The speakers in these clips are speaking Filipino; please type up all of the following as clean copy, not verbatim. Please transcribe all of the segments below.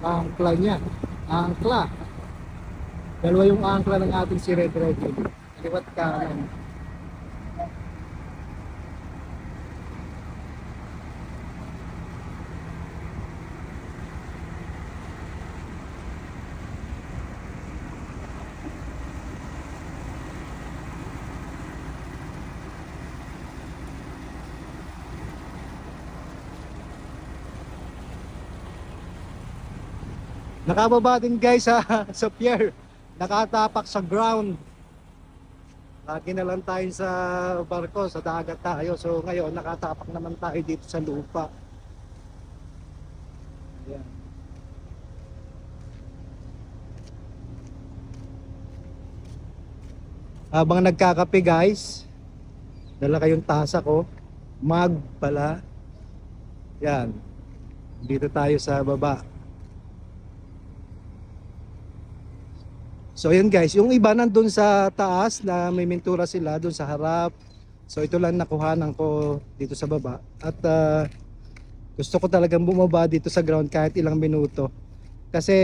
angkla niya. Angkla. Dalawa yung angkla ng ating si Red Robin. Kaliwat kanan. Nakababa din guys sa, sa pier. Nakatapak sa ground. Lagi na lang tayo sa barko, sa dagat tayo. So ngayon nakatapak naman tayo dito sa lupa. Ayan. Habang nagkakape guys, dala kayong tasa ko. Mug pala. Yan. Dito tayo sa baba. So yun guys, yung iba nandun sa taas na may mentura sila dun sa harap. So ito lang nakuhanan ko dito sa baba. At gusto ko talagang bumaba dito sa ground kahit ilang minuto. Kasi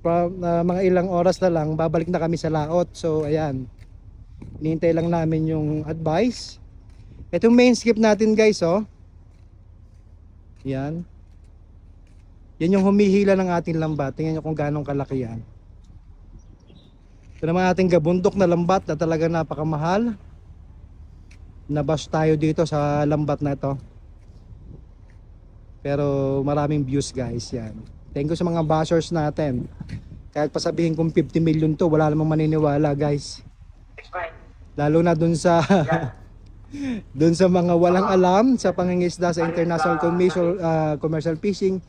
from, mga ilang oras na lang babalik na kami sa laot. So ayan, hinihintay lang namin yung advice. Ito yung main skip natin guys, oh. Yan. Yan yung humihila ng ating lambat. Tingnan nyo kung ganong kalaki yan. Ito naman ating gabundok na lambat na talagang napakamahal. Nabash tayo dito sa lambat na ito. Pero maraming views guys yan. Thank you sa mga bashers natin. Kahit pa sabihin kong 50 million to, wala namang maniniwala guys. Lalo na dun sa dun sa mga walang alam sa pangingisda sa international commercial fishing.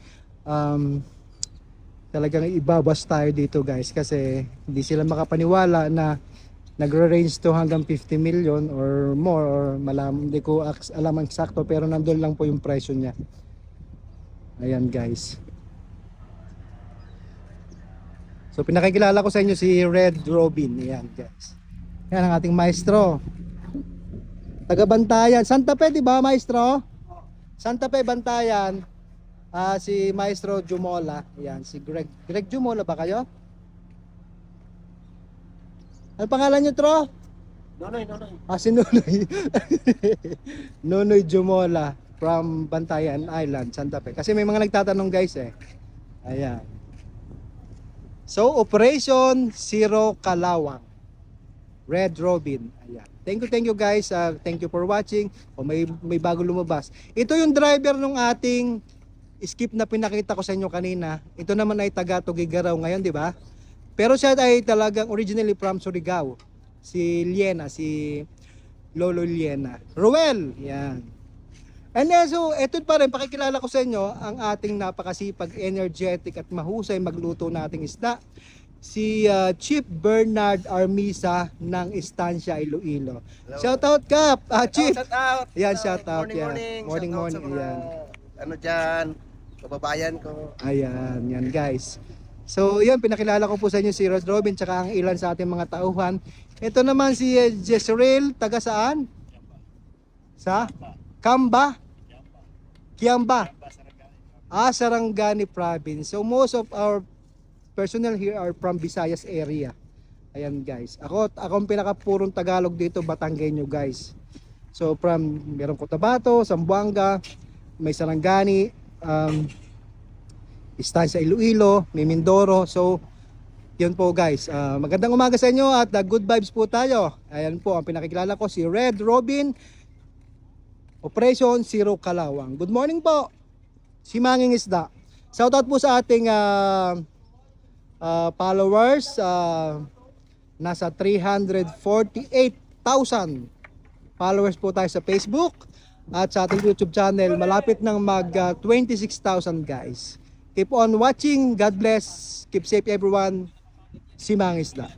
Talagang ibabas tayo dito guys kasi hindi sila makapaniwala na nagre-range to hanggang 50 million or more or hindi ko alam ang eksakto pero nandun lang po yung presyo niya. Ayan guys. So pinakikilala ko sa inyo si Red Robin. Ayan guys. Yan ang ating maestro. Taga Bantayan. Santa Fe, di ba maestro? Santa Fe, Bantayan. Si Maestro Jumola, yan, si Greg Jumola ba kayo? Ano pangalan niyo, Tro? Nonoy. Si Nonoy. Nonoy Jumola from Bantayan Island, Santa Fe. Kasi may mga nagtatanong guys eh. Ayan. So, Operation Zero Kalawang. Red Robin. Ayan. Thank you guys. Thank you for watching. O may bago lumabas. Ito yung driver ng ating skip na pinakita ko sa inyo kanina. Ito naman ay taga Tugigaraw ngayon, di ba? Pero siya ay talagang originally from Surigao. Si Liena, si Lolo Liena. Ruel, yan. And so, ito pa rin, pakikilala ko sa inyo ang ating napakasipag, energetic at mahusay magluto nating isda. Si Chief Bernard Armisa ng Estancia Iloilo. Shout out Kap! Chief! Shout out! Yan, shout out. Morning. Morning. Yan. Ano dyan? Kababayan ko. Ayan, yan guys. So, yan, pinakilala ko po sa inyo si Red Robin tsaka ang ilan sa ating mga tauhan. Ito naman si Jezreel, taga saan? Sa? Kamba? Kiamba? Sarangani Province. So, most of our personnel here are from Visayas area. Ayan guys. Ako ang pinakapurong Tagalog dito, Batanggenyo guys. So, meron Cotabato, Zamboanga, may Sarangani, Estancia Iloilo, may Mindoro. So yun po guys, magandang umaga sa inyo at good vibes po tayo. Ayan po ang pinakikilala ko, si Red Robin, Operation Zero Kalawang. Good morning po, si Manging Isda. Shoutout po sa ating followers, nasa 348,000 followers po tayo sa Facebook. At sa ating YouTube channel, malapit ng mag 26,000 guys. Keep on watching. God bless. Keep safe everyone. Si Mangisda.